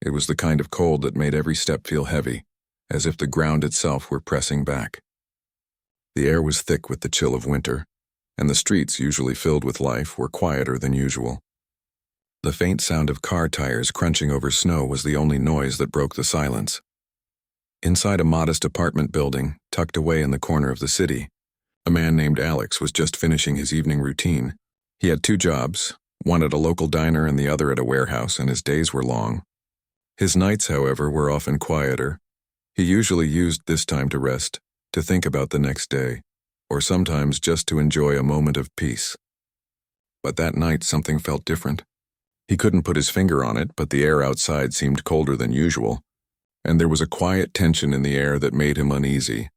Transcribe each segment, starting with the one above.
It was the kind of cold that made every step feel heavy, as if the ground itself were pressing back. The air was thick with the chill of winter, and the streets, usually filled with life, were quieter than usual. The faint sound of car tires crunching over snow was the only noise that broke the silence. Inside a modest apartment building, tucked away in the corner of the city, a man named Alex was just finishing his evening routine. He had two jobs, one at a local diner and the other at a warehouse, and his days were long. His nights, however, were often quieter. He usually used this time to rest, to think about the next day, or sometimes just to enjoy a moment of peace. But that night something felt different. He couldn't put his finger on it, but the air outside seemed colder than usual, and there was a quiet tension in the air that made him uneasy.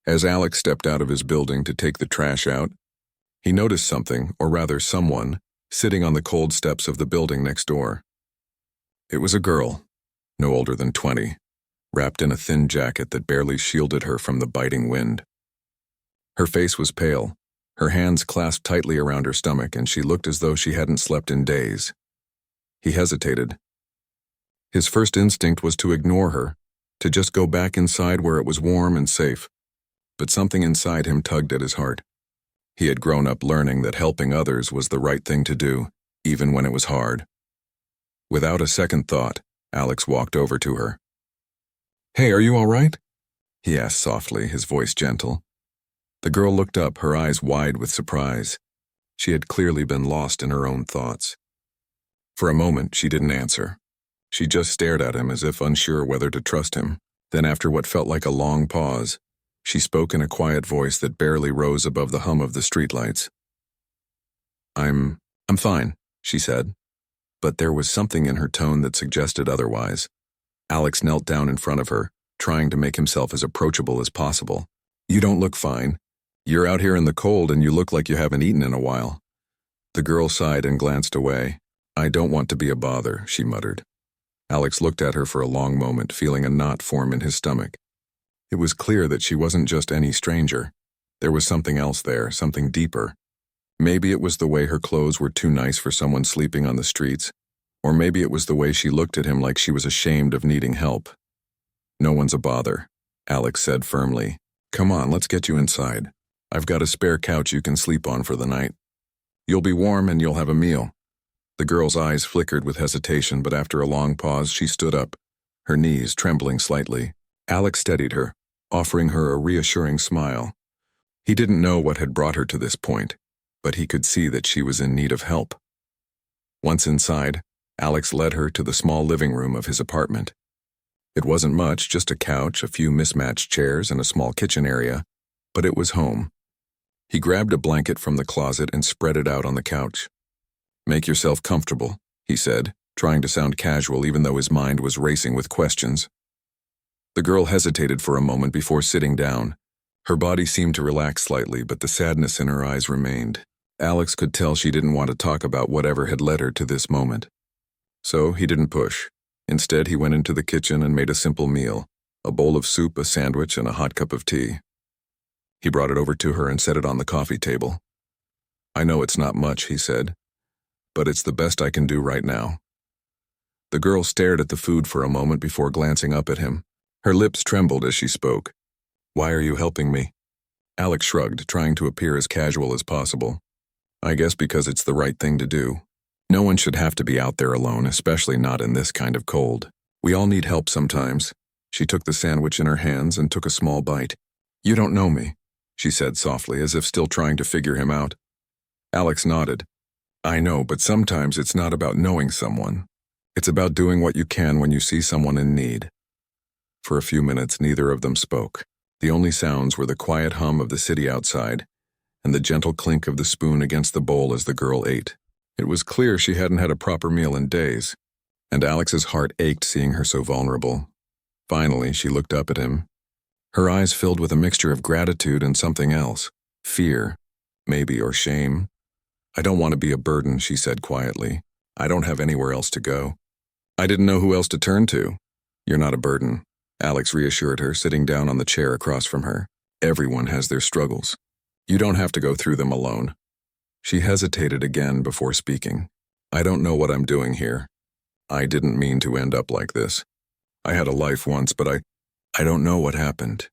As Alex stepped out of his building to take the trash out, he noticed something, or rather someone, sitting on the cold steps of the building next door. It was a girl, no older than 20, wrapped in a thin jacket that barely shielded her from the biting wind. Her face was pale, her hands clasped tightly around her stomach, and she looked as though she hadn't slept in days. He hesitated. His first instinct was to ignore her, to just go back inside where it was warm and safe. But something inside him tugged at his heart. He had grown up learning that helping others was the right thing to do, even when it was hard. Without a second thought, Alex walked over to her. "Hey, are you all right?" he asked softly, his voice gentle. The girl looked up, her eyes wide with surprise. She had clearly been lost in her own thoughts. For a moment, she didn't answer. She just stared at him as if unsure whether to trust him. Then, after what felt like a long pause, she spoke in a quiet voice that barely rose above the hum of the streetlights. I'm fine," she said, but there was something in her tone that suggested otherwise. Alex knelt down in front of her, trying to make himself as approachable as possible. "You don't look fine. You're out here in the cold and you look like you haven't eaten in a while." The girl sighed and glanced away. "I don't want to be a bother," she muttered. Alex looked at her for a long moment, feeling a knot form in his stomach. It was clear that she wasn't just any stranger. There was something else there, something deeper. Maybe it was the way her clothes were too nice for someone sleeping on the streets, or maybe it was the way she looked at him like she was ashamed of needing help. "No one's a bother," Alex said firmly. "Come on, let's get you inside. I've got a spare couch you can sleep on for the night. You'll be warm and you'll have a meal." The girl's eyes flickered with hesitation, but after a long pause, she stood up, her knees trembling slightly. Alex steadied her, offering her a reassuring smile. He didn't know what had brought her to this point, but he could see that she was in need of help. Once inside, Alex led her to the small living room of his apartment. It wasn't much, just a couch, a few mismatched chairs, and a small kitchen area, but it was home. He grabbed a blanket from the closet and spread it out on the couch. "Make yourself comfortable," he said, trying to sound casual even though his mind was racing with questions. The girl hesitated for a moment before sitting down. Her body seemed to relax slightly, but the sadness in her eyes remained. Alex could tell she didn't want to talk about whatever had led her to this moment. So he didn't push. Instead, he went into the kitchen and made a simple meal, a bowl of soup, a sandwich, and a hot cup of tea. He brought it over to her and set it on the coffee table. "I know it's not much," he said, "but it's the best I can do right now." The girl stared at the food for a moment before glancing up at him. Her lips trembled as she spoke. "Why are you helping me?" Alex shrugged, trying to appear as casual as possible. "I guess because it's the right thing to do. No one should have to be out there alone, especially not in this kind of cold. We all need help sometimes." She took the sandwich in her hands and took a small bite. "You don't know me," she said softly, as if still trying to figure him out. Alex nodded. "I know, but sometimes it's not about knowing someone. It's about doing what you can when you see someone in need." For a few minutes, neither of them spoke. The only sounds were the quiet hum of the city outside and the gentle clink of the spoon against the bowl as the girl ate. It was clear she hadn't had a proper meal in days, and Alex's heart ached seeing her so vulnerable. Finally, she looked up at him. Her eyes filled with a mixture of gratitude and something else. Fear, maybe, or shame. "I don't want to be a burden," she said quietly. "I don't have anywhere else to go." "I didn't know who else to turn to." "You're not a burden," Alex reassured her, sitting down on the chair across from her. "Everyone has their struggles. You don't have to go through them alone." She hesitated again before speaking. "I don't know what I'm doing here. I didn't mean to end up like this. I had a life once, but I don't know what happened.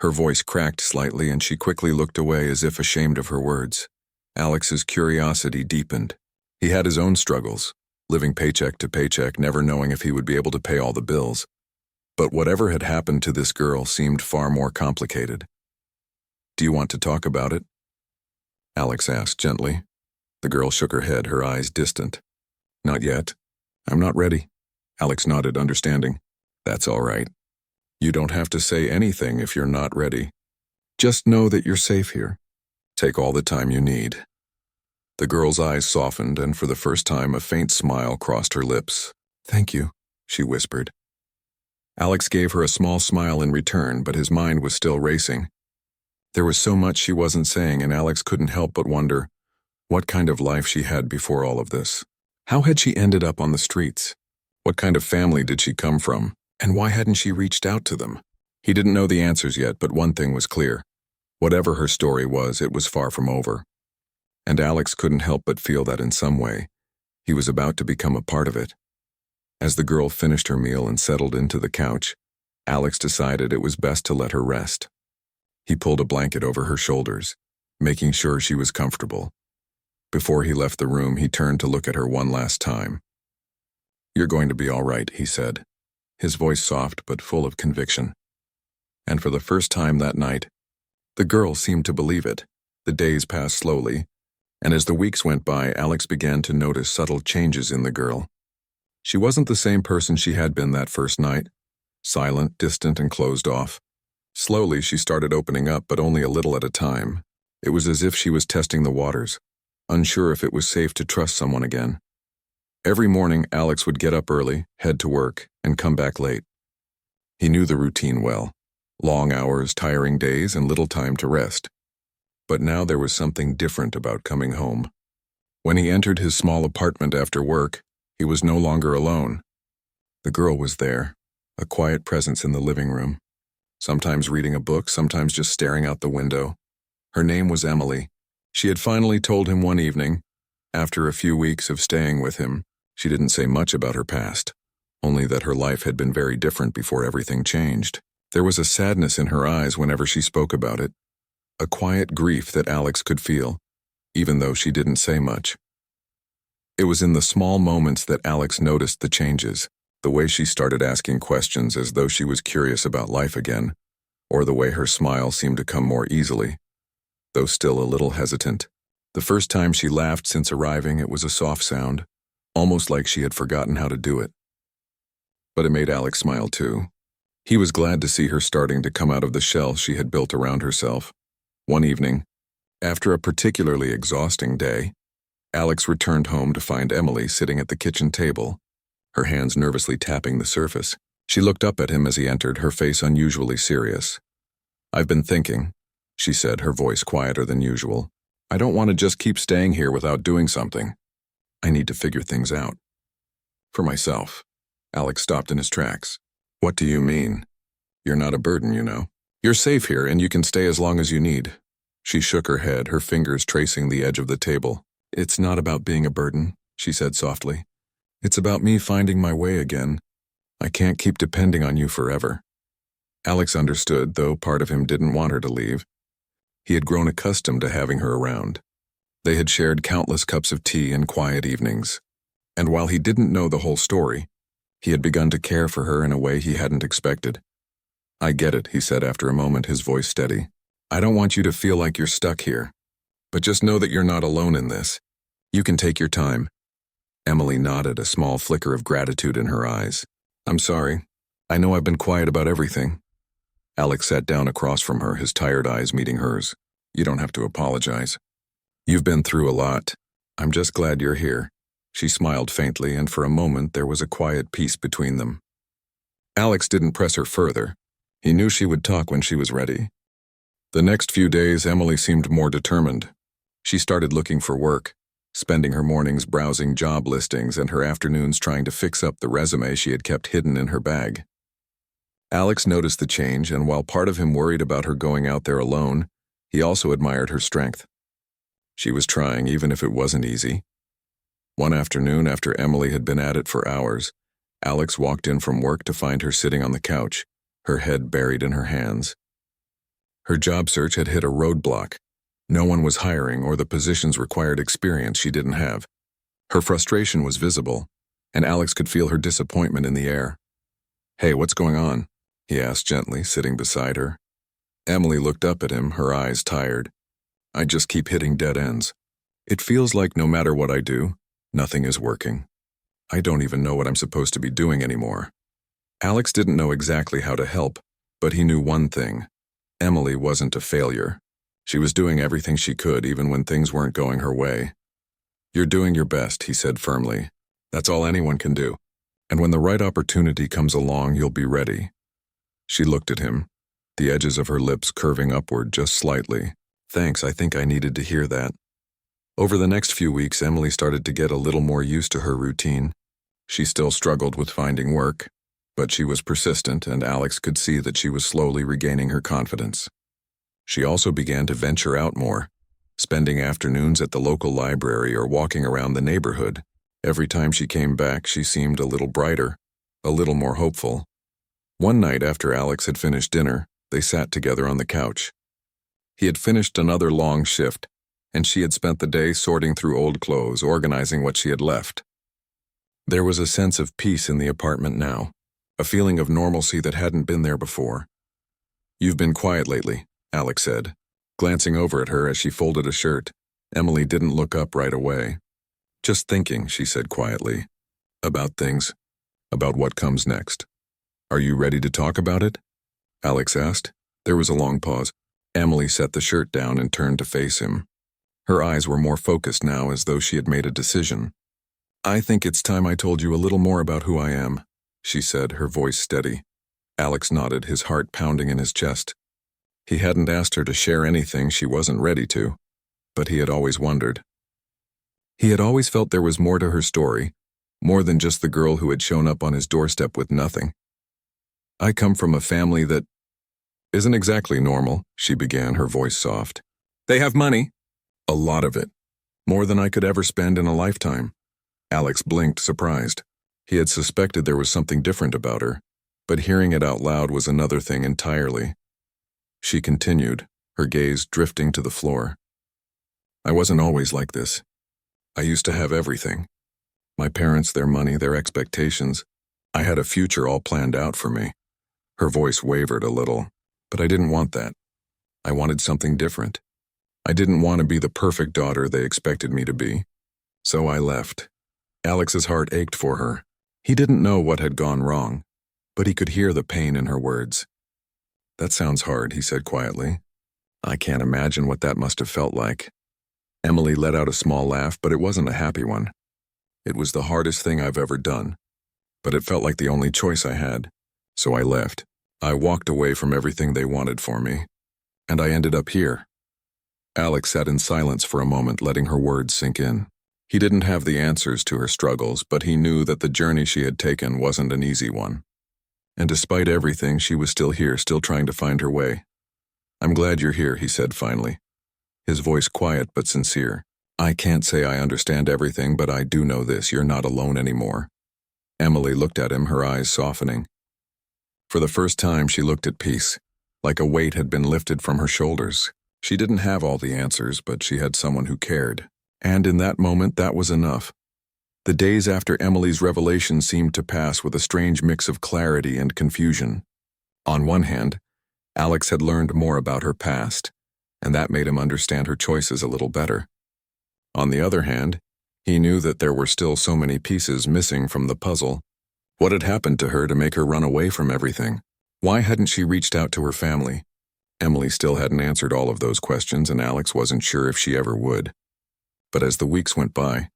Her voice cracked slightly and she quickly looked away as if ashamed of her words. Alex's curiosity deepened. He had his own struggles, living paycheck to paycheck, never knowing if he would be able to pay all the bills. But whatever had happened to this girl seemed far more complicated. "Do you want to talk about it?" Alex asked gently. The girl shook her head, her eyes distant. "Not yet. I'm not ready." Alex nodded, understanding. "That's all right. You don't have to say anything if you're not ready. Just know that you're safe here. Take all the time you need." The girl's eyes softened, and for the first time a faint smile crossed her lips. "Thank you," she whispered. Alex gave her a small smile in return, but his mind was still racing. There was so much she wasn't saying, and Alex couldn't help but wonder what kind of life she had before all of this. How had she ended up on the streets? What kind of family did she come from? And why hadn't she reached out to them? He didn't know the answers yet, but one thing was clear. Whatever her story was, it was far from over. And Alex couldn't help but feel that in some way, he was about to become a part of it. As the girl finished her meal and settled into the couch, Alex decided it was best to let her rest. He pulled a blanket over her shoulders, making sure she was comfortable. Before he left the room, he turned to look at her one last time. "You're going to be all right," he said, his voice soft but full of conviction. And for the first time that night, the girl seemed to believe it. The days passed slowly, and as the weeks went by, Alex began to notice subtle changes in the girl. She wasn't the same person she had been that first night, silent, distant, and closed off. Slowly, she started opening up, but only a little at a time. It was as if she was testing the waters, unsure if it was safe to trust someone again. Every morning, Alex would get up early, head to work, and come back late. He knew the routine well. Long hours, tiring days, and little time to rest. But now there was something different about coming home. When he entered his small apartment after work, he was no longer alone. The girl was there, a quiet presence in the living room, sometimes reading a book, sometimes just staring out the window. Her name was Emily. She had finally told him one evening, after a few weeks of staying with him. She didn't say much about her past, only that her life had been very different before everything changed. There was a sadness in her eyes whenever she spoke about it, a quiet grief that Alex could feel, even though she didn't say much. It was in the small moments that Alex noticed the changes, the way she started asking questions as though she was curious about life again, or the way her smile seemed to come more easily, though still a little hesitant. The first time she laughed since arriving, it was a soft sound, almost like she had forgotten how to do it. But it made Alex smile too. He was glad to see her starting to come out of the shell she had built around herself. One evening, after a particularly exhausting day, Alex returned home to find Emily sitting at the kitchen table, her hands nervously tapping the surface. She looked up at him as he entered, her face unusually serious. "I've been thinking," she said, her voice quieter than usual. "I don't want to just keep staying here without doing something. I need to figure things out. For myself." Alex stopped in his tracks. "What do you mean? You're not a burden, you know. You're safe here and you can stay as long as you need." She shook her head, her fingers tracing the edge of the table. "It's not about being a burden," she said softly. "It's about me finding my way again. I can't keep depending on you forever." Alex understood, though part of him didn't want her to leave. He had grown accustomed to having her around. They had shared countless cups of tea and quiet evenings. And while he didn't know the whole story, he had begun to care for her in a way he hadn't expected. "I get it," he said after a moment, his voice steady. "I don't want you to feel like you're stuck here. But just know that you're not alone in this. You can take your time." Emily nodded, a small flicker of gratitude in her eyes. "I'm sorry. I know I've been quiet about everything." Alex sat down across from her, his tired eyes meeting hers. "You don't have to apologize. You've been through a lot. I'm just glad you're here." She smiled faintly, and for a moment there was a quiet peace between them. Alex didn't press her further. He knew she would talk when she was ready. The next few days, Emily seemed more determined. She started looking for work, spending her mornings browsing job listings and her afternoons trying to fix up the resume she had kept hidden in her bag. Alex noticed the change, and while part of him worried about her going out there alone, he also admired her strength. She was trying, even if it wasn't easy. One afternoon, after Emily had been at it for hours, Alex walked in from work to find her sitting on the couch, her head buried in her hands. Her job search had hit a roadblock. No one was hiring, or the positions required experience she didn't have. Her frustration was visible, and Alex could feel her disappointment in the air. "Hey, what's going on?" he asked gently, sitting beside her. Emily looked up at him, her eyes tired. "I just keep hitting dead ends. It feels like no matter what I do, nothing is working. I don't even know what I'm supposed to be doing anymore." Alex didn't know exactly how to help, but he knew one thing. Emily wasn't a failure. She was doing everything she could, even when things weren't going her way. "You're doing your best," he said firmly. "That's all anyone can do. And when the right opportunity comes along, you'll be ready." She looked at him, the edges of her lips curving upward just slightly. "Thanks, I think I needed to hear that." Over the next few weeks, Emily started to get a little more used to her routine. She still struggled with finding work, but she was persistent, and Alex could see that she was slowly regaining her confidence. She also began to venture out more, spending afternoons at the local library or walking around the neighborhood. Every time she came back, she seemed a little brighter, a little more hopeful. One night after Alex had finished dinner, they sat together on the couch. He had finished another long shift, and she had spent the day sorting through old clothes, organizing what she had left. There was a sense of peace in the apartment now, a feeling of normalcy that hadn't been there before. "You've been quiet lately," Alex said, glancing over at her as she folded a shirt. Emily didn't look up right away. "Just thinking," she said quietly. "About things. About what comes next." "Are you ready to talk about it?" Alex asked. There was a long pause. Emily set the shirt down and turned to face him. Her eyes were more focused now, as though she had made a decision. "I think it's time I told you a little more about who I am," she said, her voice steady. Alex nodded, his heart pounding in his chest. He hadn't asked her to share anything she wasn't ready to, but he had always wondered. He had always felt there was more to her story, more than just the girl who had shown up on his doorstep with nothing. "I come from a family that isn't exactly normal," she began, her voice soft. "They have money. A lot of it. More than I could ever spend in a lifetime." Alex blinked, surprised. He had suspected there was something different about her, but hearing it out loud was another thing entirely. She continued, her gaze drifting to the floor. "I wasn't always like this. I used to have everything. My parents, their money, their expectations. I had a future all planned out for me." Her voice wavered a little, but I didn't want that. I wanted something different. I didn't want to be the perfect daughter they expected me to be. So I left. Alex's heart ached for her. He didn't know what had gone wrong, but he could hear the pain in her words. "That sounds hard," he said quietly. "I can't imagine what that must have felt like." Emily let out a small laugh, but it wasn't a happy one. "It was the hardest thing I've ever done, but it felt like the only choice I had. So I left. I walked away from everything they wanted for me, and I ended up here." Alex sat in silence for a moment, letting her words sink in. He didn't have the answers to her struggles, but he knew that the journey she had taken wasn't an easy one. And despite everything, she was still here, still trying to find her way. "I'm glad you're here," he said finally, his voice quiet but sincere. "I can't say I understand everything, but I do know this: you're not alone anymore." Emily looked at him, her eyes softening. For the first time, she looked at peace, like a weight had been lifted from her shoulders. She didn't have all the answers, but she had someone who cared. And in that moment, that was enough. The days after Emily's revelation seemed to pass with a strange mix of clarity and confusion. On one hand, Alex had learned more about her past, and that made him understand her choices a little better. On the other hand, he knew that there were still so many pieces missing from the puzzle. What had happened to her to make her run away from everything? Why hadn't she reached out to her family? Emily still hadn't answered all of those questions, and Alex wasn't sure if she ever would. But as the weeks went by,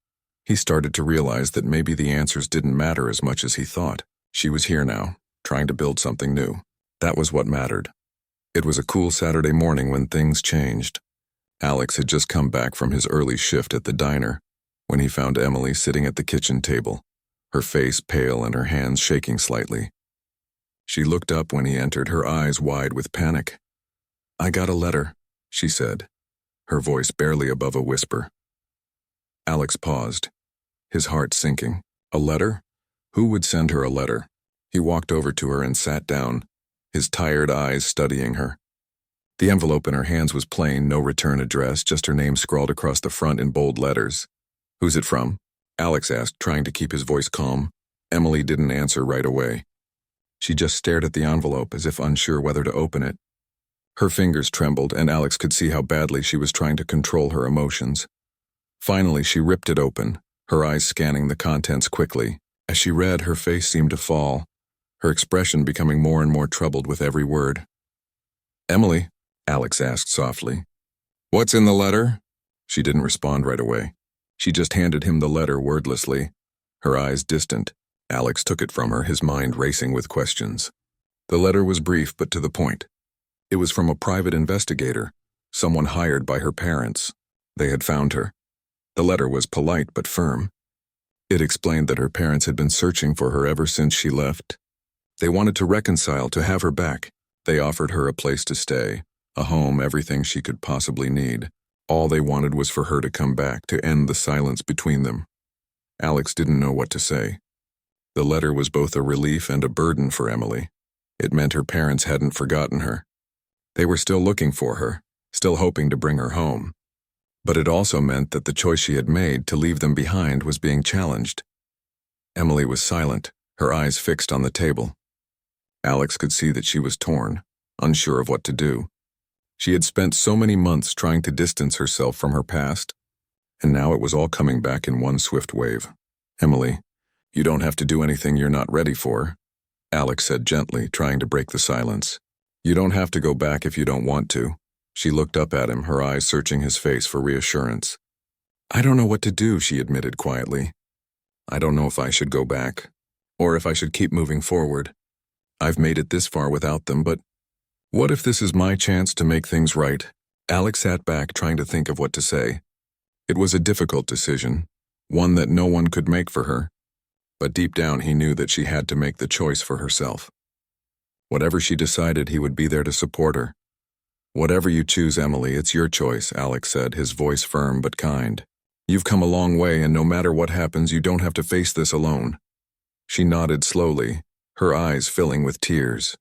he started to realize that maybe the answers didn't matter as much as he thought. She was here now, trying to build something new. That was what mattered. It was a cool Saturday morning when things changed. Alex had just come back from his early shift at the diner when he found Emily sitting at the kitchen table, her face pale and her hands shaking slightly. She looked up when he entered, her eyes wide with panic. "I got a letter," she said, her voice barely above a whisper. Alex paused. his heart sinking. A letter? Who would send her a letter? He walked over to her and sat down, his tired eyes studying her. The envelope in her hands was plain, no return address, just her name scrawled across the front in bold letters. "Who's it from?" Alex asked, trying to keep his voice calm. Emily didn't answer right away. She just stared at the envelope as if unsure whether to open it. Her fingers trembled, and Alex could see how badly she was trying to control her emotions. Finally, she ripped it open, her eyes scanning the contents quickly. As she read, her face seemed to fall, her expression becoming more and more troubled with every word. "Emily," Alex asked softly, "what's in the letter?" She didn't respond right away. She just handed him the letter wordlessly, her eyes distant. Alex took it from her, his mind racing with questions. The letter was brief but to the point. It was from a private investigator, someone hired by her parents. They had found her. The letter was polite but firm. It explained that her parents had been searching for her ever since she left. They wanted to reconcile, to have her back. They offered her a place to stay, a home, everything she could possibly need. All they wanted was for her to come back, to end the silence between them. Alex didn't know what to say. The letter was both a relief and a burden for Emily. It meant her parents hadn't forgotten her. They were still looking for her, still hoping to bring her home. But it also meant that the choice she had made to leave them behind was being challenged. Emily was silent, her eyes fixed on the table. Alex could see that she was torn, unsure of what to do. She had spent so many months trying to distance herself from her past, and now it was all coming back in one swift wave. "Emily, you don't have to do anything you're not ready for," Alex said gently, trying to break the silence. "You don't have to go back if you don't want to." She looked up at him, her eyes searching his face for reassurance. "I don't know what to do," she admitted quietly. "I don't know if I should go back, or if I should keep moving forward. I've made it this far without them, but what if this is my chance to make things right?" Alex sat back, trying to think of what to say. It was a difficult decision, one that no one could make for her, but deep down he knew that she had to make the choice for herself. Whatever she decided, he would be there to support her. "Whatever you choose, Emily, it's your choice," Alex said, his voice firm but kind. "You've come a long way, and no matter what happens, you don't have to face this alone." She nodded slowly, her eyes filling with tears.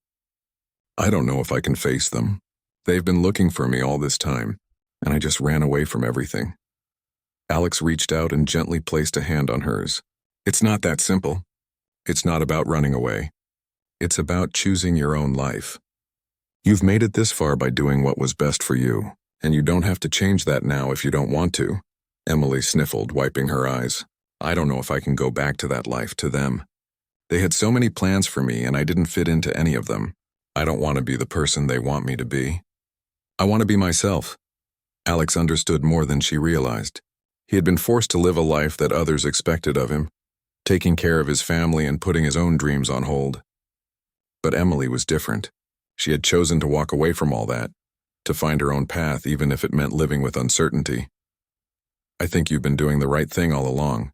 "I don't know if I can face them. They've been looking for me all this time, and I just ran away from everything." Alex reached out and gently placed a hand on hers. "It's not that simple. It's not about running away. It's about choosing your own life. You've made it this far by doing what was best for you, and you don't have to change that now if you don't want to." Emily sniffled, wiping her eyes. "I don't know if I can go back to that life, to them. They had so many plans for me, and I didn't fit into any of them. I don't want to be the person they want me to be. I want to be myself." Alex understood more than she realized. He had been forced to live a life that others expected of him, taking care of his family and putting his own dreams on hold. But Emily was different. She had chosen to walk away from all that, to find her own path even if it meant living with uncertainty. "I think you've been doing the right thing all along,"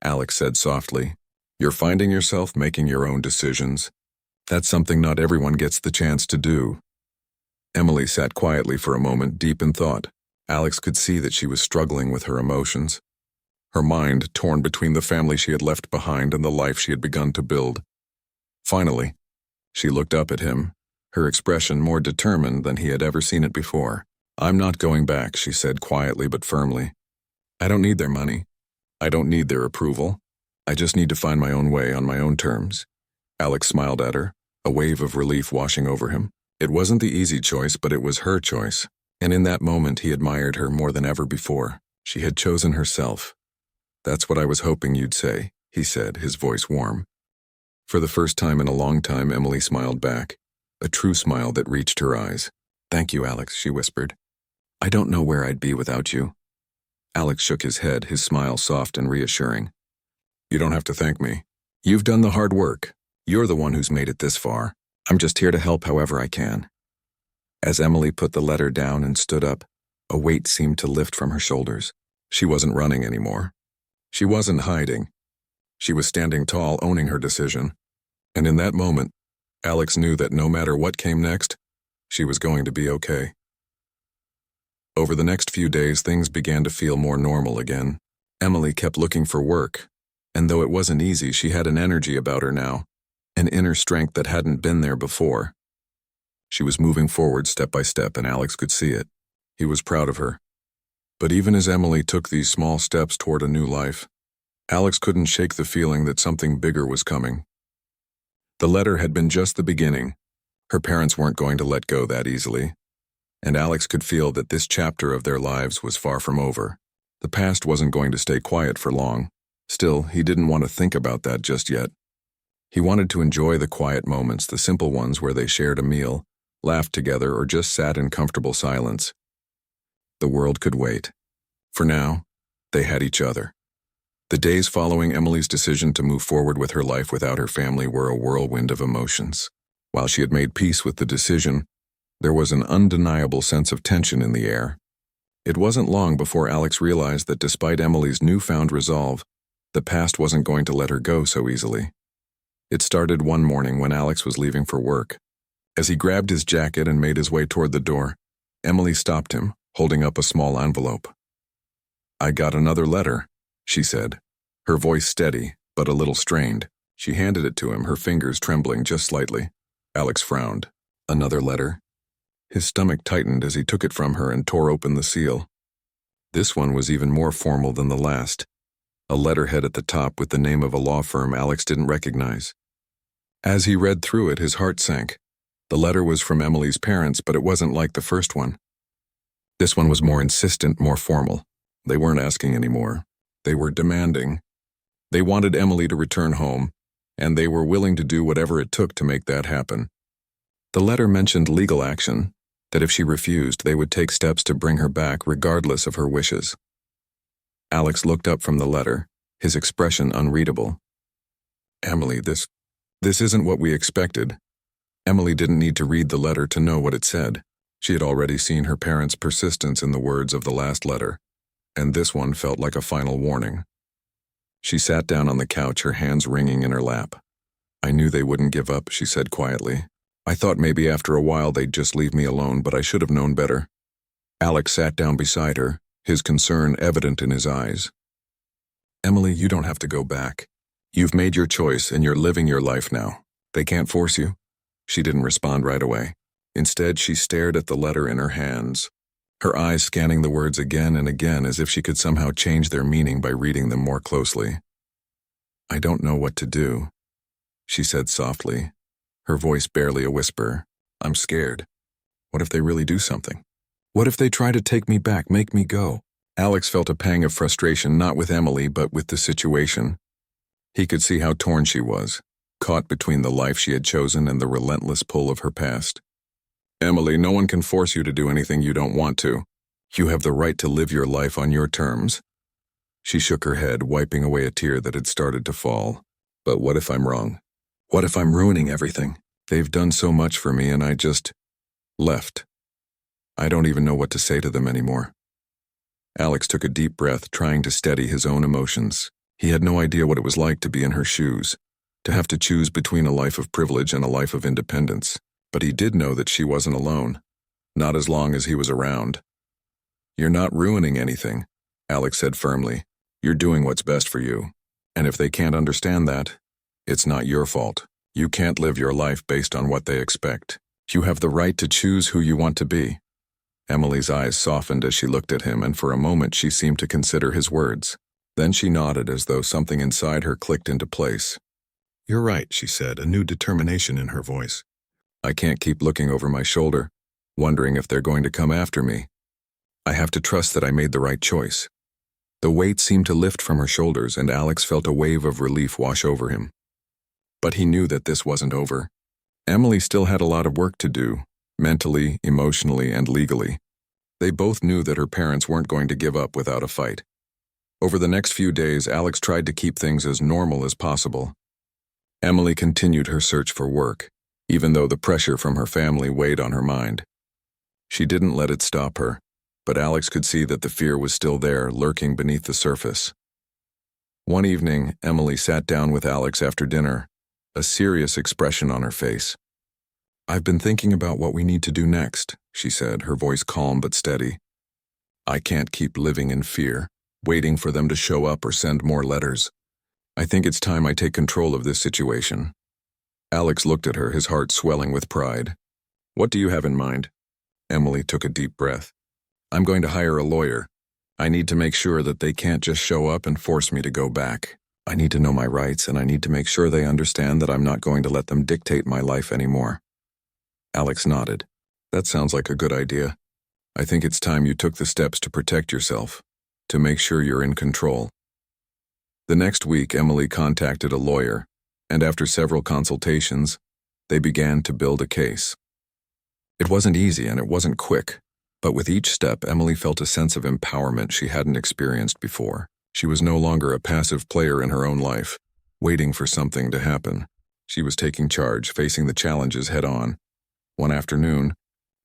Alex said softly. "You're finding yourself, making your own decisions. That's something not everyone gets the chance to do." Emily sat quietly for a moment, deep in thought. Alex could see that she was struggling with her emotions, her mind torn between the family she had left behind and the life she had begun to build. Finally, she looked up at him, her expression more determined than he had ever seen it before. "I'm not going back," she said quietly but firmly. "I don't need their money. I don't need their approval. I just need to find my own way on my own terms." Alex smiled at her, a wave of relief washing over him. It wasn't the easy choice, but it was her choice, and in that moment he admired her more than ever before. She had chosen herself. "That's what I was hoping you'd say," he said, his voice warm. For the first time in a long time, Emily smiled back, a true smile that reached her eyes. "Thank you, Alex," she whispered. "I don't know where I'd be without you." Alex shook his head, his smile soft and reassuring. "You don't have to thank me. You've done the hard work. You're the one who's made it this far. I'm just here to help however I can." As Emily put the letter down and stood up, a weight seemed to lift from her shoulders. She wasn't running anymore. She wasn't hiding. She was standing tall, owning her decision. And in that moment, Alex knew that no matter what came next, she was going to be okay. Over the next few days, things began to feel more normal again. Emily kept looking for work, and though it wasn't easy, she had an energy about her now, an inner strength that hadn't been there before. She was moving forward step by step, and Alex could see it. He was proud of her. But even as Emily took these small steps toward a new life, Alex couldn't shake the feeling that something bigger was coming. The letter had been just the beginning. Her parents weren't going to let go that easily, and Alex could feel that this chapter of their lives was far from over. The past wasn't going to stay quiet for long. Still, he didn't want to think about that just yet. He wanted to enjoy the quiet moments, the simple ones where they shared a meal, laughed together, or just sat in comfortable silence. The world could wait. For now, they had each other. The days following Emily's decision to move forward with her life without her family were a whirlwind of emotions. While she had made peace with the decision, there was an undeniable sense of tension in the air. It wasn't long before Alex realized that despite Emily's newfound resolve, the past wasn't going to let her go so easily. It started one morning when Alex was leaving for work. As he grabbed his jacket and made his way toward the door, Emily stopped him, holding up a small envelope. "I got another letter," she said, her voice steady, but a little strained. She handed it to him, her fingers trembling just slightly. Alex frowned. "Another letter?" His stomach tightened as he took it from her and tore open the seal. This one was even more formal than the last, a letterhead at the top with the name of a law firm Alex didn't recognize. As he read through it, his heart sank. The letter was from Emily's parents, but it wasn't like the first one. This one was more insistent, more formal. They weren't asking anymore. They were demanding. They wanted Emily to return home, and they were willing to do whatever it took to make that happen. The letter mentioned legal action, that if she refused, they would take steps to bring her back regardless of her wishes. Alex looked up from the letter, his expression unreadable. "Emily, this isn't what we expected." Emily didn't need to read the letter to know what it said. She had already seen her parents' persistence in the words of the last letter, and this one felt like a final warning. She sat down on the couch, her hands wringing in her lap. "I knew they wouldn't give up," she said quietly. "I thought maybe after a while they'd just leave me alone, but I should have known better." Alex sat down beside her, his concern evident in his eyes. "Emily, you don't have to go back. You've made your choice and you're living your life now. They can't force you." She didn't respond right away. Instead, she stared at the letter in her hands, her eyes scanning the words again and again as if she could somehow change their meaning by reading them more closely. "I don't know what to do," she said softly, her voice barely a whisper. "I'm scared. What if they really do something? What if they try to take me back, make me go?" Alex felt a pang of frustration, not with Emily, but with the situation. He could see how torn she was, caught between the life she had chosen and the relentless pull of her past. "Emily, no one can force you to do anything you don't want to. You have the right to live your life on your terms." She shook her head, wiping away a tear that had started to fall. "But what if I'm wrong? What if I'm ruining everything? They've done so much for me and I just left. I don't even know what to say to them anymore." Alex took a deep breath, trying to steady his own emotions. He had no idea what it was like to be in her shoes, to have to choose between a life of privilege and a life of independence. But he did know that she wasn't alone, not as long as he was around. "You're not ruining anything," Alex said firmly. "You're doing what's best for you. And if they can't understand that, it's not your fault. You can't live your life based on what they expect. You have the right to choose who you want to be." Emily's eyes softened as she looked at him, and for a moment she seemed to consider his words. Then she nodded as though something inside her clicked into place. "You're right," she said, a new determination in her voice. "I can't keep looking over my shoulder, wondering if they're going to come after me. I have to trust that I made the right choice." The weight seemed to lift from her shoulders, and Alex felt a wave of relief wash over him. But he knew that this wasn't over. Emily still had a lot of work to do, mentally, emotionally, and legally. They both knew that her parents weren't going to give up without a fight. Over the next few days, Alex tried to keep things as normal as possible. Emily continued her search for work, even though the pressure from her family weighed on her mind. She didn't let it stop her, but Alex could see that the fear was still there, lurking beneath the surface. One evening, Emily sat down with Alex after dinner, a serious expression on her face. "I've been thinking about what we need to do next," she said, her voice calm but steady. "I can't keep living in fear. waiting for them to show up or send more letters. I think it's time I take control of this situation. Alex looked at her, his heart swelling with pride. What do you have in mind? Emily took a deep breath. I'm going to hire a lawyer. I need to make sure that they can't just show up and force me to go back. I need to know my rights, and I need to make sure they understand that I'm not going to let them dictate my life anymore. Alex nodded. That sounds like a good idea. I think it's time you took the steps to protect yourself, to make sure you're in control. The next week, Emily contacted a lawyer, and after several consultations, they began to build a case. It wasn't easy and it wasn't quick, but with each step, Emily felt a sense of empowerment she hadn't experienced before. She was no longer a passive player in her own life, waiting for something to happen. She was taking charge, facing the challenges head-on. One afternoon,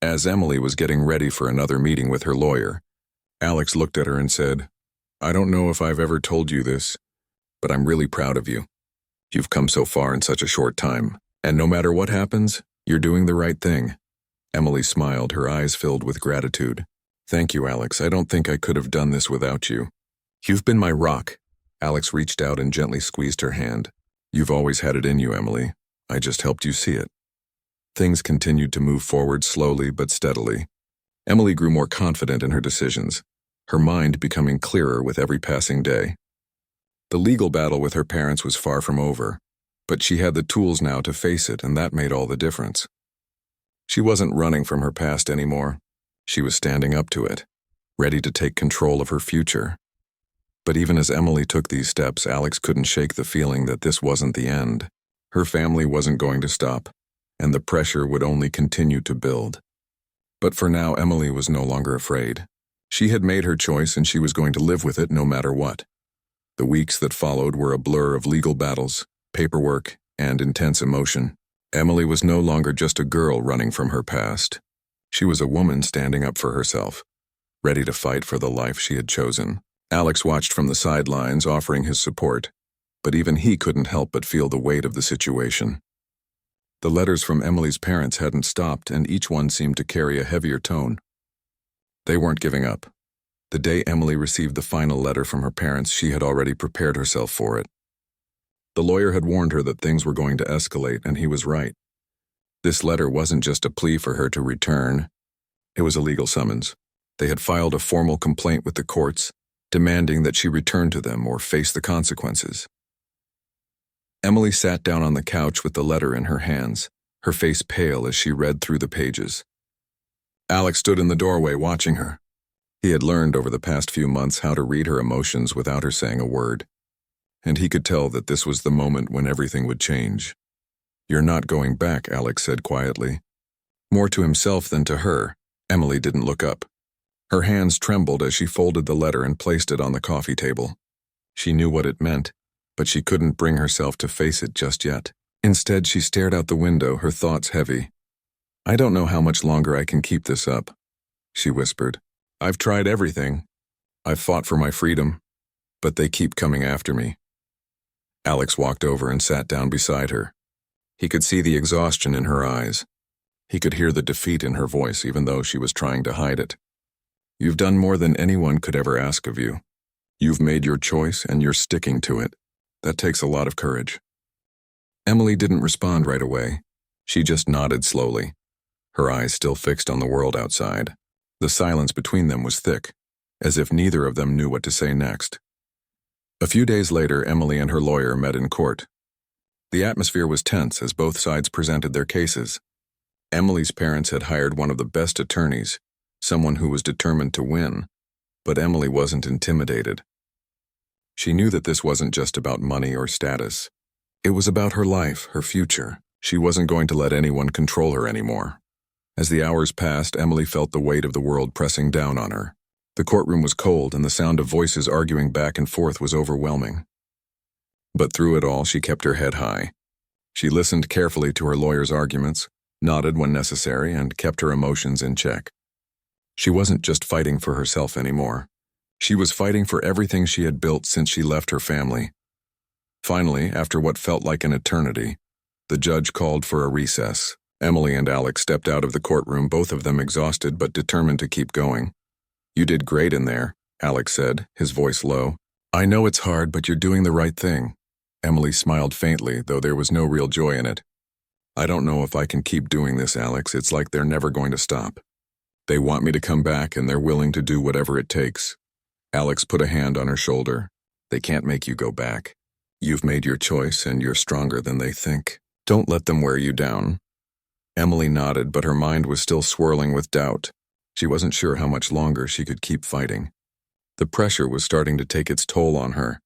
as Emily was getting ready for another meeting with her lawyer, Alex looked at her and said, I don't know if I've ever told you this, but I'm really proud of you. You've come so far in such a short time, and no matter what happens, you're doing the right thing. Emily smiled, her eyes filled with gratitude. Thank you, Alex. I don't think I could have done this without you. You've been my rock. Alex reached out and gently squeezed her hand. You've always had it in you, Emily. I just helped you see it. Things continued to move forward slowly but steadily. Emily grew more confident in her decisions, her mind becoming clearer with every passing day. The legal battle with her parents was far from over, but she had the tools now to face it, and that made all the difference. She wasn't running from her past anymore. She was standing up to it, ready to take control of her future. But even as Emily took these steps, Alex couldn't shake the feeling that this wasn't the end. Her family wasn't going to stop, and the pressure would only continue to build. But for now, Emily was no longer afraid. She had made her choice, and she was going to live with it no matter what. The weeks that followed were a blur of legal battles, paperwork, and intense emotion. Emily was no longer just a girl running from her past. She was a woman standing up for herself, ready to fight for the life she had chosen. Alex watched from the sidelines, offering his support, but even he couldn't help but feel the weight of the situation. The letters from Emily's parents hadn't stopped, and each one seemed to carry a heavier tone. They weren't giving up. The day Emily received the final letter from her parents, she had already prepared herself for it. The lawyer had warned her that things were going to escalate, and he was right. This letter wasn't just a plea for her to return. It was a legal summons. They had filed a formal complaint with the courts, demanding that she return to them or face the consequences. Emily sat down on the couch with the letter in her hands, her face pale as she read through the pages. Alex stood in the doorway watching her. He had learned over the past few months how to read her emotions without her saying a word, and he could tell that this was the moment when everything would change. You're not going back, Alex said quietly. More to himself than to her, Emily didn't look up. Her hands trembled as she folded the letter and placed it on the coffee table. She knew what it meant, but she couldn't bring herself to face it just yet. Instead, she stared out the window, her thoughts heavy. I don't know how much longer I can keep this up, she whispered. I've tried everything. I've fought for my freedom, but they keep coming after me. Alex walked over and sat down beside her. He could see the exhaustion in her eyes. He could hear the defeat in her voice, even though she was trying to hide it. You've done more than anyone could ever ask of you. You've made your choice, and you're sticking to it. That takes a lot of courage. Emily didn't respond right away. She just nodded slowly, her eyes still fixed on the world outside. The silence between them was thick, as if neither of them knew what to say next. A few days later, Emily and her lawyer met in court. The atmosphere was tense as both sides presented their cases. Emily's parents had hired one of the best attorneys, someone who was determined to win, but Emily wasn't intimidated. She knew that this wasn't just about money or status. It was about her life, her future. She wasn't going to let anyone control her anymore. As the hours passed, Emily felt the weight of the world pressing down on her. The courtroom was cold, and the sound of voices arguing back and forth was overwhelming. But through it all, she kept her head high. She listened carefully to her lawyer's arguments, nodded when necessary, and kept her emotions in check. She wasn't just fighting for herself anymore. She was fighting for everything she had built since she left her family. Finally, after what felt like an eternity, the judge called for a recess. Emily and Alex stepped out of the courtroom, both of them exhausted but determined to keep going. You did great in there, Alex said, his voice low. I know it's hard, but you're doing the right thing. Emily smiled faintly, though there was no real joy in it. I don't know if I can keep doing this, Alex. It's like they're never going to stop. They want me to come back, and they're willing to do whatever it takes. Alex put a hand on her shoulder. They can't make you go back. You've made your choice, and you're stronger than they think. Don't let them wear you down. Emily nodded, but her mind was still swirling with doubt. She wasn't sure how much longer she could keep fighting. The pressure was starting to take its toll on her.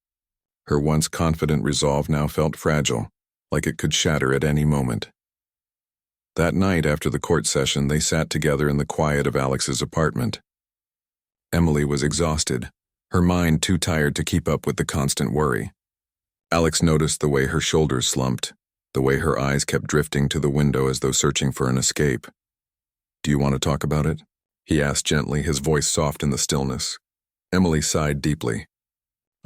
Her once confident resolve now felt fragile, like it could shatter at any moment. That night after the court session, they sat together in the quiet of Alex's apartment. Emily was exhausted, her mind too tired to keep up with the constant worry. Alex noticed the way her shoulders slumped, the way her eyes kept drifting to the window as though searching for an escape. Do you want to talk about it? He asked gently, his voice soft in the stillness. Emily sighed deeply.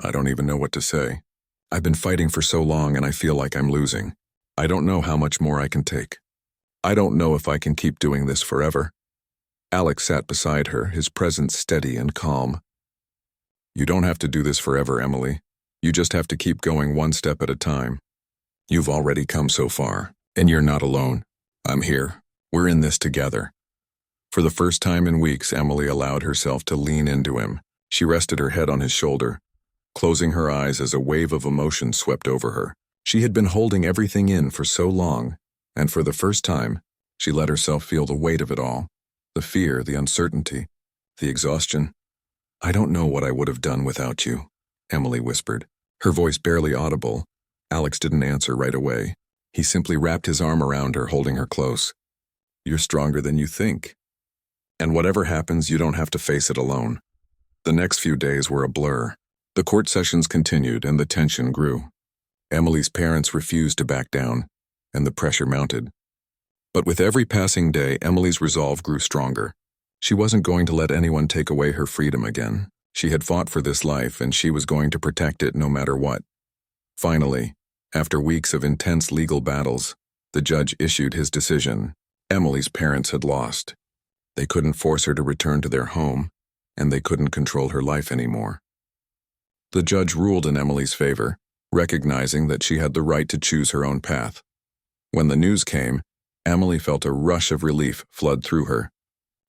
I don't even know what to say. I've been fighting for so long and I feel like I'm losing. I don't know how much more I can take. I don't know if I can keep doing this forever. Alex sat beside her, his presence steady and calm. You don't have to do this forever, Emily. You just have to keep going one step at a time. You've already come so far, and you're not alone. I'm here. We're in this together. For the first time in weeks, Emily allowed herself to lean into him. She rested her head on his shoulder, closing her eyes as a wave of emotion swept over her. She had been holding everything in for so long, and for the first time, she let herself feel the weight of it all. The fear, the uncertainty, the exhaustion. I don't know what I would have done without you, Emily whispered, her voice barely audible. Alex didn't answer right away. He simply wrapped his arm around her, holding her close. You're stronger than you think. And whatever happens, you don't have to face it alone. The next few days were a blur. The court sessions continued and the tension grew. Emily's parents refused to back down, and the pressure mounted. But with every passing day, Emily's resolve grew stronger. She wasn't going to let anyone take away her freedom again. She had fought for this life, and she was going to protect it no matter what. Finally, after weeks of intense legal battles, the judge issued his decision. Emily's parents had lost. They couldn't force her to return to their home, and they couldn't control her life anymore. The judge ruled in Emily's favor, recognizing that she had the right to choose her own path. When the news came, Emily felt a rush of relief flood through her.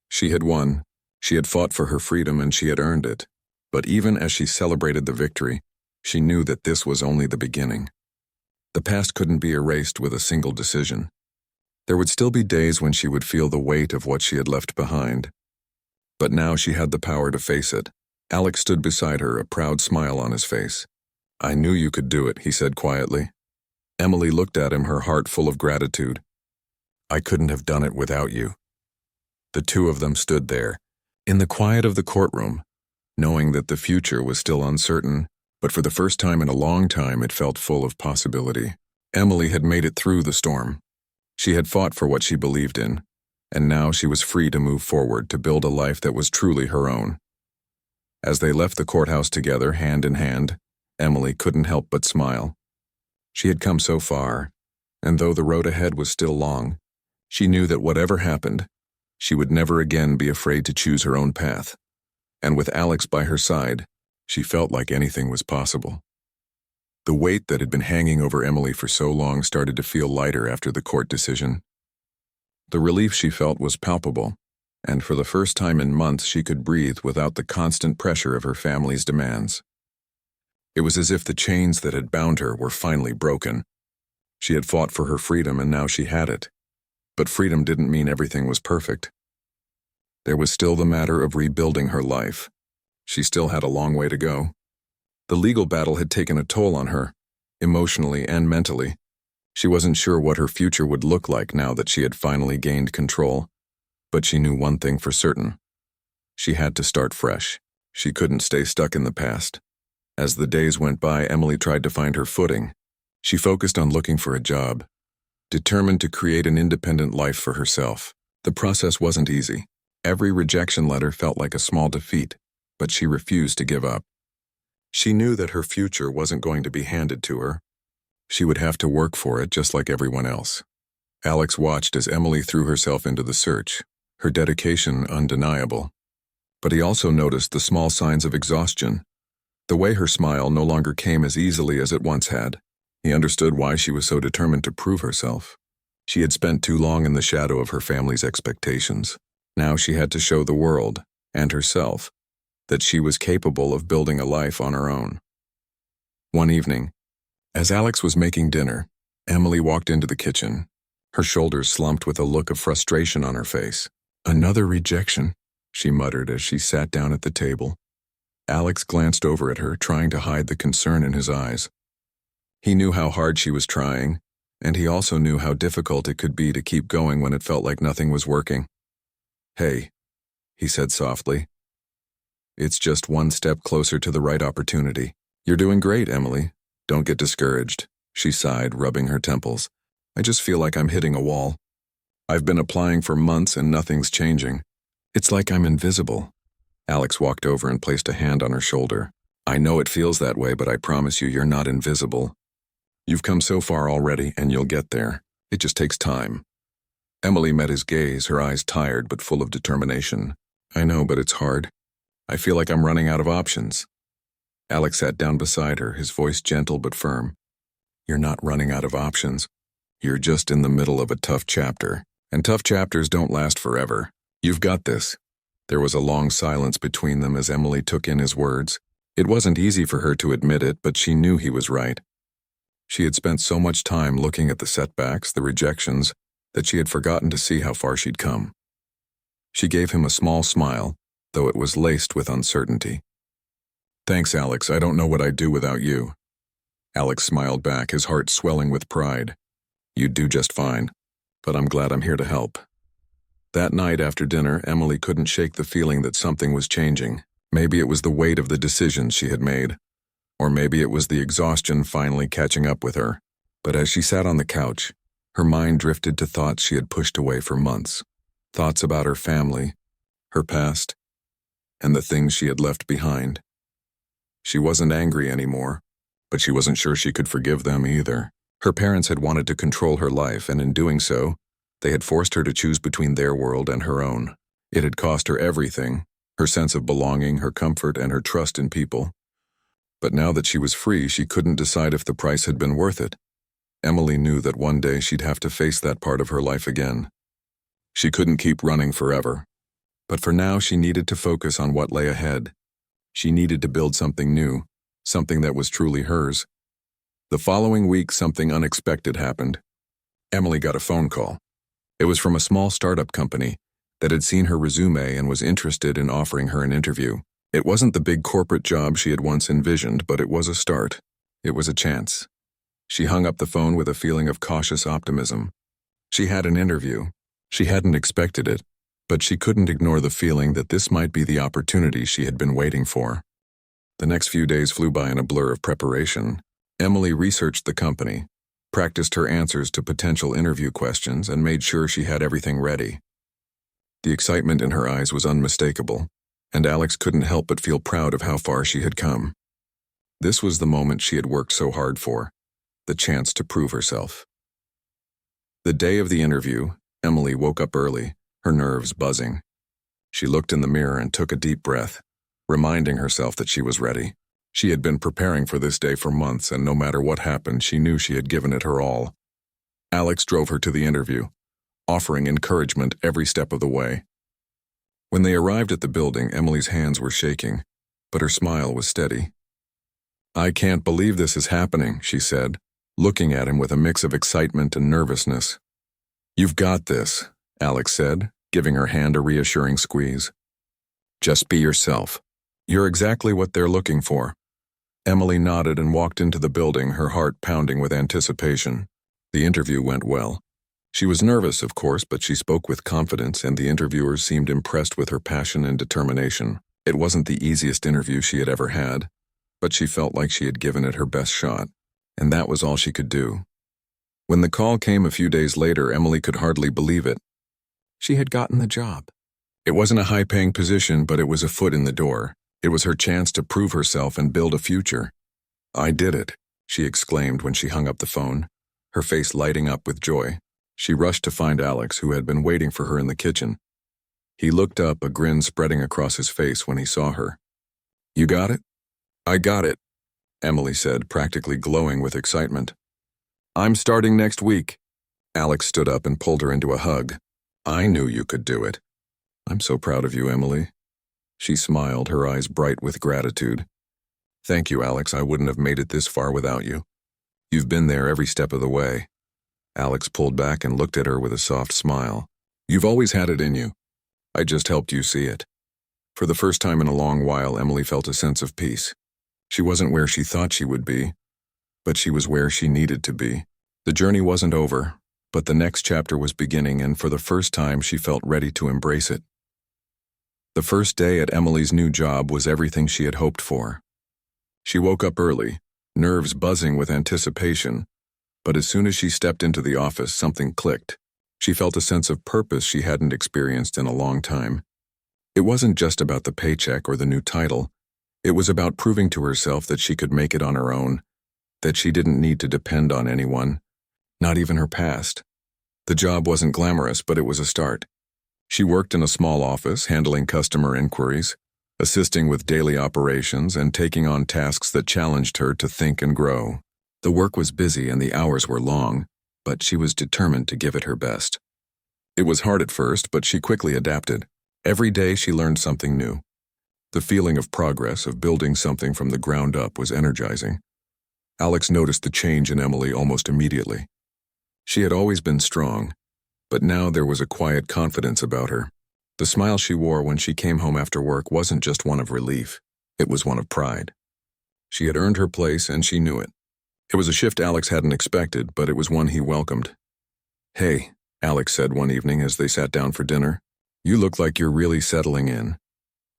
She had won, she had fought for her freedom, and she had earned it. But even as she celebrated the victory, she knew that this was only the beginning. The past couldn't be erased with a single decision. There would still be days when she would feel the weight of what she had left behind. But now she had the power to face it. Alex stood beside her, a proud smile on his face. I knew you could do it, he said quietly. Emily looked at him, her heart full of gratitude. I couldn't have done it without you. The two of them stood there, in the quiet of the courtroom, knowing that the future was still uncertain, but for the first time in a long time it felt full of possibility. Emily had made it through the storm. She had fought for what she believed in, and now she was free to move forward to build a life that was truly her own. As they left the courthouse together, hand in hand, Emily couldn't help but smile. She had come so far, and though the road ahead was still long, she knew that whatever happened, she would never again be afraid to choose her own path. And with Alex by her side, she felt like anything was possible. The weight that had been hanging over Emily for so long started to feel lighter after the court decision. The relief she felt was palpable, and for the first time in months she could breathe without the constant pressure of her family's demands. It was as if the chains that had bound her were finally broken. She had fought for her freedom, and now she had it. But freedom didn't mean everything was perfect. There was still the matter of rebuilding her life. She still had a long way to go. The legal battle had taken a toll on her, emotionally and mentally. She wasn't sure what her future would look like now that she had finally gained control. But she knew one thing for certain. She had to start fresh. She couldn't stay stuck in the past. As the days went by, Emily tried to find her footing. She focused on looking for a job, determined to create an independent life for herself. The process wasn't easy. Every rejection letter felt like a small defeat, but she refused to give up. She knew that her future wasn't going to be handed to her. She would have to work for it just like everyone else. Alex watched as Emily threw herself into the search, her dedication undeniable. But he also noticed the small signs of exhaustion. The way her smile no longer came as easily as it once had. He understood why she was so determined to prove herself. She had spent too long in the shadow of her family's expectations. Now she had to show the world, and herself, that she was capable of building a life on her own. One evening, as Alex was making dinner, Emily walked into the kitchen. Her shoulders slumped with a look of frustration on her face. "Another rejection," she muttered as she sat down at the table. Alex glanced over at her, trying to hide the concern in his eyes. He knew how hard she was trying, and he also knew how difficult it could be to keep going when it felt like nothing was working. "Hey," he said softly. "It's just one step closer to the right opportunity." "You're doing great, Emily. Don't get discouraged," she sighed, rubbing her temples. "I just feel like I'm hitting a wall. I've been applying for months and nothing's changing. It's like I'm invisible." Alex walked over and placed a hand on her shoulder. "I know it feels that way, but I promise you you're not invisible. You've come so far already, and you'll get there. It just takes time." Emily met his gaze, her eyes tired but full of determination. "I know, but it's hard. I feel like I'm running out of options." Alex sat down beside her, his voice gentle but firm. "You're not running out of options. You're just in the middle of a tough chapter, and tough chapters don't last forever. You've got this." There was a long silence between them as Emily took in his words. It wasn't easy for her to admit it, but she knew he was right. She had spent so much time looking at the setbacks, the rejections, that she had forgotten to see how far she'd come. She gave him a small smile, though it was laced with uncertainty. "Thanks, Alex. I don't know what I'd do without you." Alex smiled back, his heart swelling with pride. "You'd do just fine, but I'm glad I'm here to help." That night after dinner, Emily couldn't shake the feeling that something was changing. Maybe it was the weight of the decisions she had made, or maybe it was the exhaustion finally catching up with her. But as she sat on the couch, her mind drifted to thoughts she had pushed away for months. Thoughts about her family, her past, and the things she had left behind. She wasn't angry anymore, but she wasn't sure she could forgive them either. Her parents had wanted to control her life, and in doing so, they had forced her to choose between their world and her own. It had cost her everything, her sense of belonging, her comfort, and her trust in people. But now that she was free, she couldn't decide if the price had been worth it. Emily knew that one day she'd have to face that part of her life again. She couldn't keep running forever. But for now, she needed to focus on what lay ahead. She needed to build something new, something that was truly hers. The following week, something unexpected happened. Emily got a phone call. It was from a small startup company that had seen her resume and was interested in offering her an interview. It wasn't the big corporate job she had once envisioned, but it was a start. It was a chance. She hung up the phone with a feeling of cautious optimism. She had an interview. She hadn't expected it, but she couldn't ignore the feeling that this might be the opportunity she had been waiting for. The next few days flew by in a blur of preparation. Emily researched the company, practiced her answers to potential interview questions, and made sure she had everything ready. The excitement in her eyes was unmistakable, and Alex couldn't help but feel proud of how far she had come. This was the moment she had worked so hard for, the chance to prove herself. The day of the interview, Emily woke up early, her nerves buzzing. She looked in the mirror and took a deep breath, reminding herself that she was ready. She had been preparing for this day for months, and no matter what happened, she knew she had given it her all. Alex drove her to the interview, offering encouragement every step of the way. When they arrived at the building, Emily's hands were shaking, but her smile was steady. "I can't believe this is happening," she said, looking at him with a mix of excitement and nervousness. "You've got this," Alex said, giving her hand a reassuring squeeze. "Just be yourself. You're exactly what they're looking for." Emily nodded and walked into the building, her heart pounding with anticipation. The interview went well. She was nervous, of course, but she spoke with confidence, and the interviewers seemed impressed with her passion and determination. It wasn't the easiest interview she had ever had, but she felt like she had given it her best shot, and that was all she could do. When the call came a few days later, Emily could hardly believe it. She had gotten the job. It wasn't a high-paying position, but it was a foot in the door. It was her chance to prove herself and build a future. "I did it," she exclaimed when she hung up the phone, her face lighting up with joy. She rushed to find Alex, who had been waiting for her in the kitchen. He looked up, a grin spreading across his face when he saw her. "You got it?" "I got it," Emily said, practically glowing with excitement. "I'm starting next week." Alex stood up and pulled her into a hug. "I knew you could do it." "I'm so proud of you, Emily." She smiled, her eyes bright with gratitude. "Thank you, Alex. I wouldn't have made it this far without you. You've been there every step of the way." Alex pulled back and looked at her with a soft smile. "You've always had it in you. I just helped you see it." For the first time in a long while, Emily felt a sense of peace. She wasn't where she thought she would be, but she was where she needed to be. The journey wasn't over, but the next chapter was beginning, and for the first time she felt ready to embrace it. The first day at Emily's new job was everything she had hoped for. She woke up early, nerves buzzing with anticipation, but as soon as she stepped into the office, something clicked. She felt a sense of purpose she hadn't experienced in a long time. It wasn't just about the paycheck or the new title. It was about proving to herself that she could make it on her own, that she didn't need to depend on anyone, not even her past. The job wasn't glamorous, but it was a start. She worked in a small office, handling customer inquiries, assisting with daily operations, and taking on tasks that challenged her to think and grow. The work was busy and the hours were long, but she was determined to give it her best. It was hard at first, but she quickly adapted. Every day she learned something new. The feeling of progress, of building something from the ground up, was energizing. Alex noticed the change in Emily almost immediately. She had always been strong, but now there was a quiet confidence about her. The smile she wore when she came home after work wasn't just one of relief, it was one of pride. She had earned her place and she knew it. It was a shift Alex hadn't expected, but it was one he welcomed. "Hey," Alex said one evening as they sat down for dinner, "you look like you're really settling in."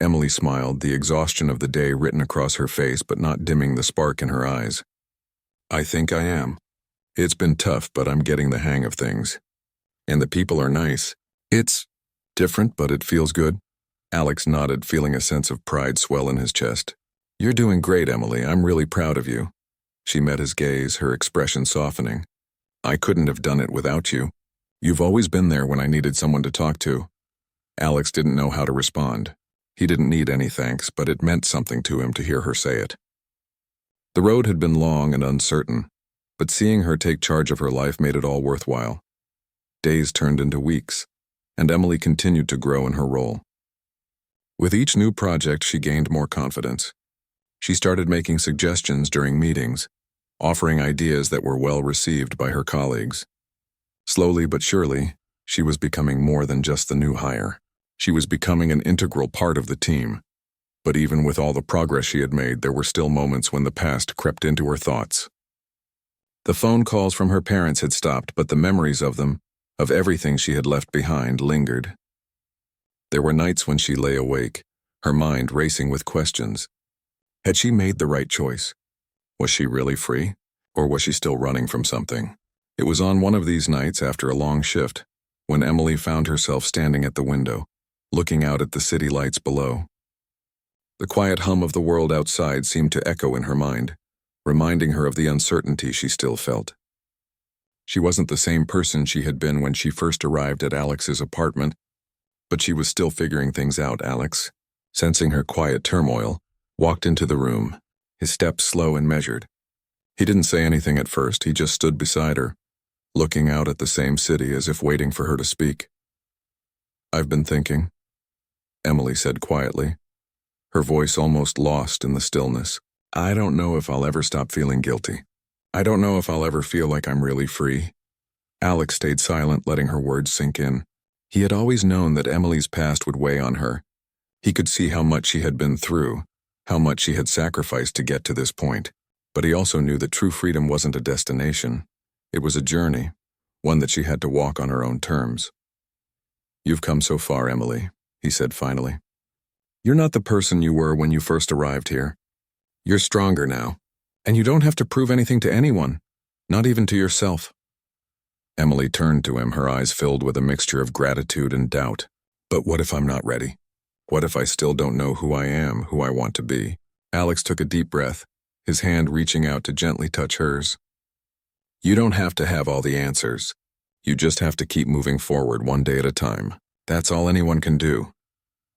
Emily smiled, the exhaustion of the day written across her face but not dimming the spark in her eyes. "I think I am. It's been tough, but I'm getting the hang of things. And the people are nice. It's different, but it feels good." Alex nodded, feeling a sense of pride swell in his chest. "You're doing great, Emily. I'm really proud of you." She met his gaze, her expression softening. "I couldn't have done it without you. You've always been there when I needed someone to talk to." Alex didn't know how to respond. He didn't need any thanks, but it meant something to him to hear her say it. The road had been long and uncertain, but seeing her take charge of her life made it all worthwhile. Days turned into weeks, and Emily continued to grow in her role. With each new project, she gained more confidence. She started making suggestions during meetings, offering ideas that were well received by her colleagues. Slowly but surely, she was becoming more than just the new hire. She was becoming an integral part of the team. But even with all the progress she had made, there were still moments when the past crept into her thoughts. The phone calls from her parents had stopped, but the memories of them, of everything she had left behind, lingered. There were nights when she lay awake, her mind racing with questions. Had she made the right choice? Was she really free? Or was she still running from something? It was on one of these nights after a long shift, when Emily found herself standing at the window, looking out at the city lights below. The quiet hum of the world outside seemed to echo in her mind, reminding her of the uncertainty she still felt. She wasn't the same person she had been when she first arrived at Alex's apartment, but she was still figuring things out. Alex, sensing her quiet turmoil, walked into the room, his steps slow and measured. He didn't say anything at first, he just stood beside her, looking out at the same city as if waiting for her to speak. "I've been thinking," Emily said quietly, her voice almost lost in the stillness. "I don't know if I'll ever stop feeling guilty. I don't know if I'll ever feel like I'm really free." Alex stayed silent, letting her words sink in. He had always known that Emily's past would weigh on her. He could see how much she had been through, how much she had sacrificed to get to this point. But he also knew that true freedom wasn't a destination. It was a journey, one that she had to walk on her own terms. "You've come so far, Emily," he said finally. "You're not the person you were when you first arrived here. You're stronger now, and you don't have to prove anything to anyone, not even to yourself." Emily turned to him, her eyes filled with a mixture of gratitude and doubt. "But what if I'm not ready? What if I still don't know who I am, who I want to be?" Alex took a deep breath, his hand reaching out to gently touch hers. "You don't have to have all the answers. You just have to keep moving forward one day at a time." That's all anyone can do.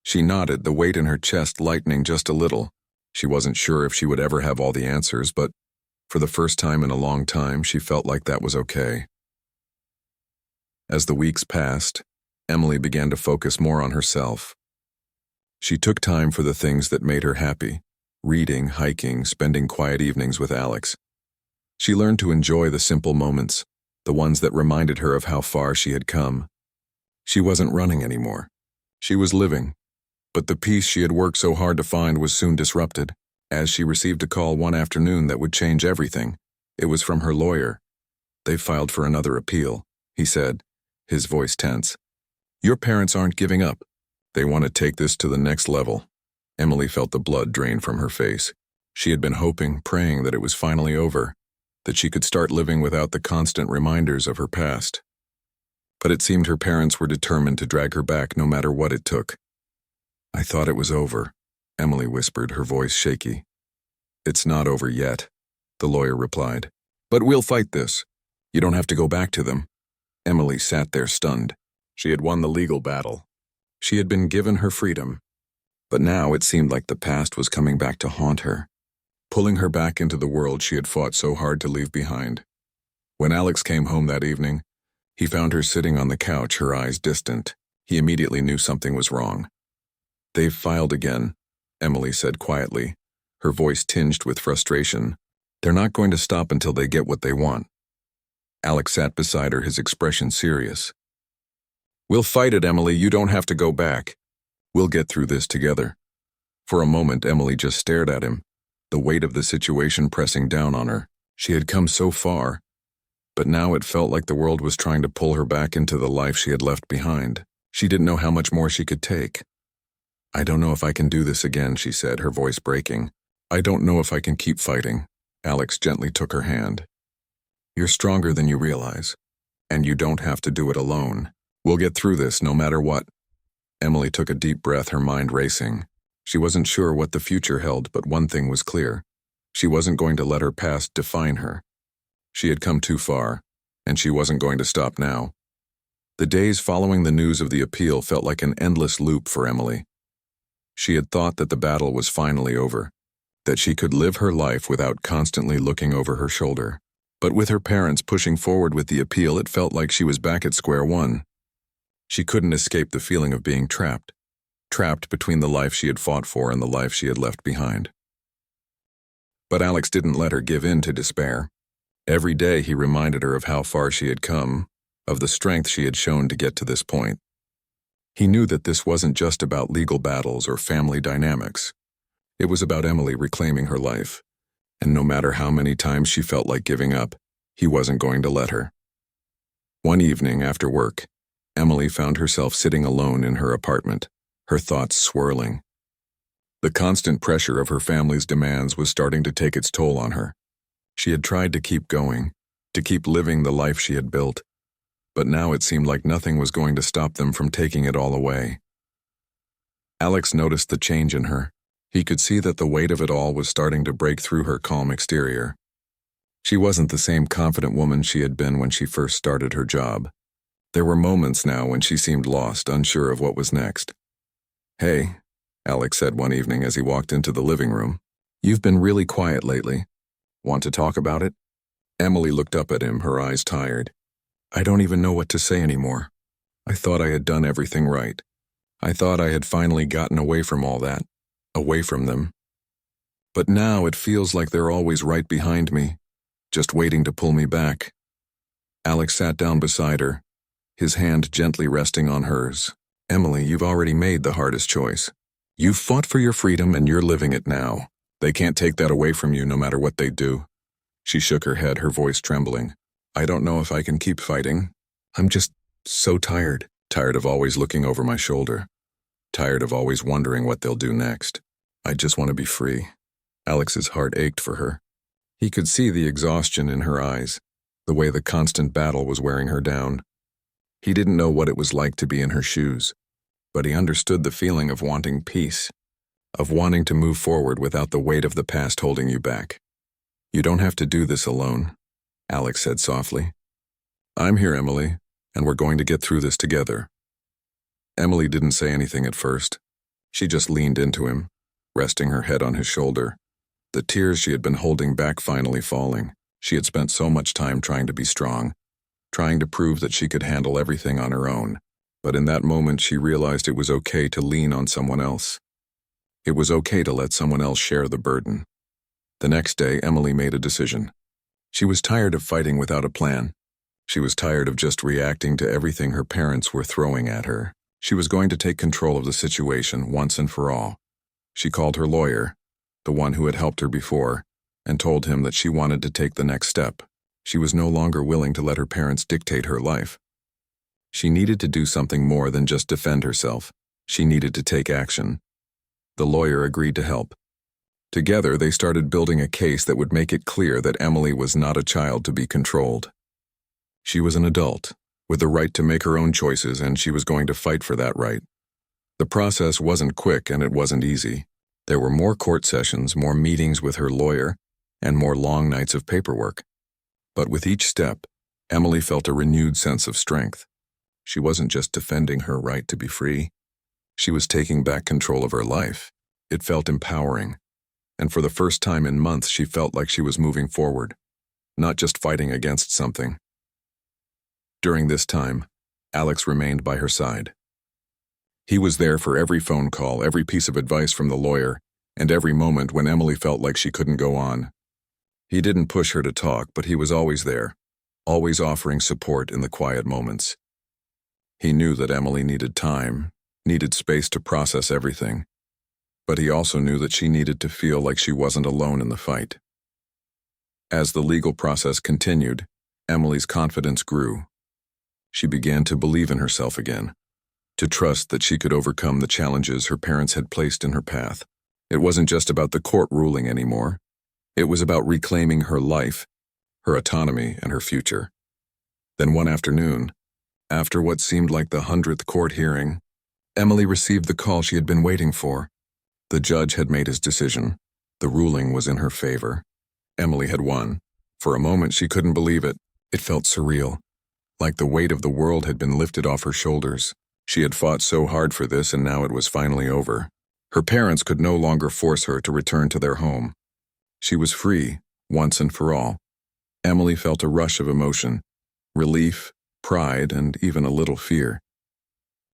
She nodded, the weight in her chest lightening just a little. She wasn't sure if she would ever have all the answers, but for the first time in a long time, she felt like that was okay. As the weeks passed, Emily began to focus more on herself. She took time for the things that made her happy: reading, hiking, spending quiet evenings with Alex. She learned to enjoy the simple moments, the ones that reminded her of how far she had come. She wasn't running anymore. She was living. But the peace she had worked so hard to find was soon disrupted, as she received a call one afternoon that would change everything. It was from her lawyer. "They've filed for another appeal," he said, his voice tense. "Your parents aren't giving up. They want to take this to the next level." Emily felt the blood drain from her face. She had been hoping, praying that it was finally over, that she could start living without the constant reminders of her past. But it seemed her parents were determined to drag her back no matter what it took. "I thought it was over," Emily whispered, her voice shaky. "It's not over yet," the lawyer replied. "But we'll fight this. You don't have to go back to them." Emily sat there stunned. She had won the legal battle. She had been given her freedom. But now it seemed like the past was coming back to haunt her, pulling her back into the world she had fought so hard to leave behind. When Alex came home that evening, he found her sitting on the couch, her eyes distant. He immediately knew something was wrong. "They've filed again," Emily said quietly, her voice tinged with frustration. "They're not going to stop until they get what they want." Alex sat beside her, his expression serious. "We'll fight it, Emily. You don't have to go back. We'll get through this together." For a moment, Emily just stared at him, the weight of the situation pressing down on her. She had come so far, but now it felt like the world was trying to pull her back into the life she had left behind. She didn't know how much more she could take. "I don't know if I can do this again," she said, her voice breaking. "I don't know if I can keep fighting." Alex gently took her hand. "You're stronger than you realize, and you don't have to do it alone. We'll get through this no matter what." Emily took a deep breath, her mind racing. She wasn't sure what the future held, but one thing was clear. She wasn't going to let her past define her. She had come too far, and she wasn't going to stop now. The days following the news of the appeal felt like an endless loop for Emily. She had thought that the battle was finally over, that she could live her life without constantly looking over her shoulder. But with her parents pushing forward with the appeal, it felt like she was back at square one. She couldn't escape the feeling of being trapped between the life she had fought for and the life she had left behind. But Alex didn't let her give in to despair. Every day he reminded her of how far she had come, of the strength she had shown to get to this point. He knew that this wasn't just about legal battles or family dynamics. It was about Emily reclaiming her life, and no matter how many times she felt like giving up, he wasn't going to let her. One evening after work, Emily found herself sitting alone in her apartment, her thoughts swirling. The constant pressure of her family's demands was starting to take its toll on her. She had tried to keep going, to keep living the life she had built, but now it seemed like nothing was going to stop them from taking it all away. Alex noticed the change in her. He could see that the weight of it all was starting to break through her calm exterior. She wasn't the same confident woman she had been when she first started her job. There were moments now when she seemed lost, unsure of what was next. "Hey," Alex said one evening as he walked into the living room. "You've been really quiet lately. Want to talk about it?" Emily looked up at him, her eyes tired. "I don't even know what to say anymore. I thought I had done everything right. I thought I had finally gotten away from all that, away from them. But now it feels like they're always right behind me, just waiting to pull me back." Alex sat down beside her, his hand gently resting on hers. "Emily, you've already made the hardest choice. You've fought for your freedom and you're living it now. They can't take that away from you no matter what they do." She shook her head, her voice trembling. "I don't know if I can keep fighting. I'm just so tired. Tired of always looking over my shoulder. Tired of always wondering what they'll do next. I just want to be free." Alex's heart ached for her. He could see the exhaustion in her eyes, the way the constant battle was wearing her down. He didn't know what it was like to be in her shoes, but he understood the feeling of wanting peace, of wanting to move forward without the weight of the past holding you back. "You don't have to do this alone," Alex said softly. "I'm here, Emily, and we're going to get through this together." Emily didn't say anything at first. She just leaned into him, resting her head on his shoulder. The tears she had been holding back finally falling. She had spent so much time trying to be strong, trying to prove that she could handle everything on her own. But in that moment, she realized it was okay to lean on someone else. It was okay to let someone else share the burden. The next day, Emily made a decision. She was tired of fighting without a plan. She was tired of just reacting to everything her parents were throwing at her. She was going to take control of the situation once and for all. She called her lawyer, the one who had helped her before, and told him that she wanted to take the next step. She was no longer willing to let her parents dictate her life. She needed to do something more than just defend herself. She needed to take action. The lawyer agreed to help. Together, they started building a case that would make it clear that Emily was not a child to be controlled. She was an adult, with the right to make her own choices, and she was going to fight for that right. The process wasn't quick and it wasn't easy. There were more court sessions, more meetings with her lawyer, and more long nights of paperwork. But with each step, Emily felt a renewed sense of strength. She wasn't just defending her right to be free. She was taking back control of her life. It felt empowering. And for the first time in months, she felt like she was moving forward, not just fighting against something. During this time, Alex remained by her side. He was there for every phone call, every piece of advice from the lawyer, and every moment when Emily felt like she couldn't go on. He didn't push her to talk, but he was always there, always offering support in the quiet moments. He knew that Emily needed time, needed space to process everything, but he also knew that she needed to feel like she wasn't alone in the fight. As the legal process continued, Emily's confidence grew. She began to believe in herself again, to trust that she could overcome the challenges her parents had placed in her path. It wasn't just about the court ruling anymore. It was about reclaiming her life, her autonomy, and her future. Then one afternoon, after what seemed like the 100th court hearing, Emily received the call she had been waiting for. The judge had made his decision. The ruling was in her favor. Emily had won. For a moment, she couldn't believe it. It felt surreal, like the weight of the world had been lifted off her shoulders. She had fought so hard for this, and now it was finally over. Her parents could no longer force her to return to their home. She was free, once and for all. Emily felt a rush of emotion, relief, pride, and even a little fear.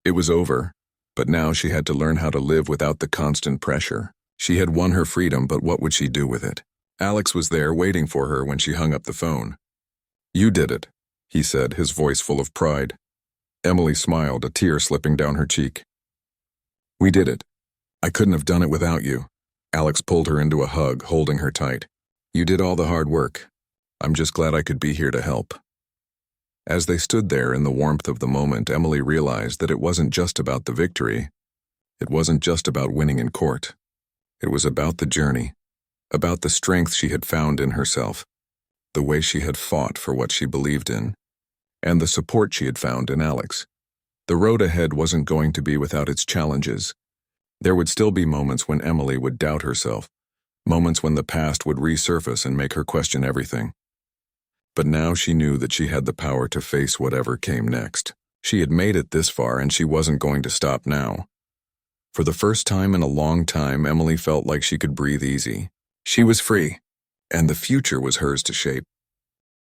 It was over, but now she had to learn how to live without the constant pressure. She had won her freedom, but what would she do with it? Alex was there waiting for her when she hung up the phone. "You did it," he said, his voice full of pride. Emily smiled, a tear slipping down her cheek. "We did it. I couldn't have done it without you." Alex pulled her into a hug, holding her tight. "You did all the hard work. I'm just glad I could be here to help." As they stood there in the warmth of the moment, Emily realized that it wasn't just about the victory. It wasn't just about winning in court. It was about the journey, about the strength she had found in herself, the way she had fought for what she believed in, and the support she had found in Alex. The road ahead wasn't going to be without its challenges. There would still be moments when Emily would doubt herself, moments when the past would resurface and make her question everything. But now she knew that she had the power to face whatever came next. She had made it this far, and she wasn't going to stop now. For the first time in a long time, Emily felt like she could breathe easy. She was free, and the future was hers to shape.